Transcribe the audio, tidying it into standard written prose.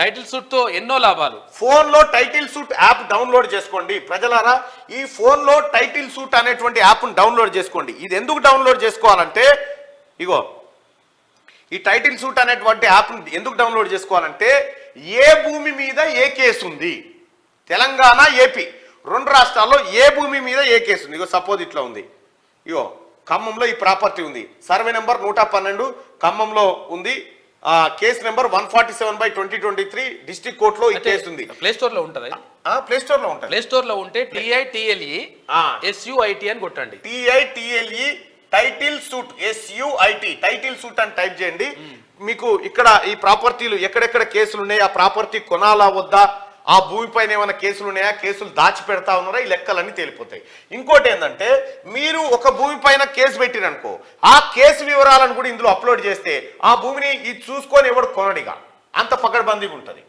Title suit తో ఎన్నో లాభాలు. ఫోన్ లో టైటిల్ సూట్ యాప్ డౌన్లోడ్ చేసుకోండి ప్రజలారా. ఈ ఫోన్ లో టైటిల్ సూట్ అనేటువంటి యాప్ డౌన్లోడ్ చేసుకోండి. ఇది ఎందుకు డౌన్లోడ్ చేసుకోవాలంటే, ఇగో ఈ టైటిల్ సూట్ అనేటువంటి యాప్ ఎందుకు డౌన్లోడ్ చేసుకోవాలంటే, ఏ భూమి మీద ఏ కేసు ఉంది, తెలంగాణ ఏపీ రెండు రాష్ట్రాల్లో ఏ భూమి మీద ఏ కేసు ఉంది. ఇగో సపోజ్ ఇట్లా ఉంది, ఇగో ఖమ్మంలో ఈ ప్రాపర్టీ ఉంది, సర్వే నెంబర్ 112 ఖమ్మంలో ఉంది, కేసు నెంబర్ 147/2023 డిస్ట్రిక్ట్ కోర్టులో ఈ కేసు ఉంది. ప్లే స్టోర్ లో ఉంటుంది. ప్లే స్టోర్ లో ఉంటుంది. ప్లే స్టోర్ లో ఉంటే TITLE SUIT అని కొట్టండి. TITLE title suit SUIT title suit అని టైప్ చేయండి. మీకు ఇక్కడ ఈ ప్రాపర్టీలు ఎక్కడెక్కడ కేసులు ఉన్నాయి, ఆ ప్రాపర్టీ కొనాలా వద్దా, ఆ భూమిపైన ఏమైనా కేసులు ఉన్నాయా, కేసులు దాచిపెడతా ఉన్నారా, ఈ లెక్కలన్నీ తేలిపోతాయి. ఇంకోటి ఏంటంటే, మీరు ఒక భూమి పైన కేసు పెట్టిరనుకో, ఆ కేసు వివరాలను కూడా ఇందులో అప్లోడ్ చేస్తే ఆ భూమిని ఇది చూసుకొని ఎవడు కొనడిగా, అంత పకడ్బందీగా ఉంటుంది.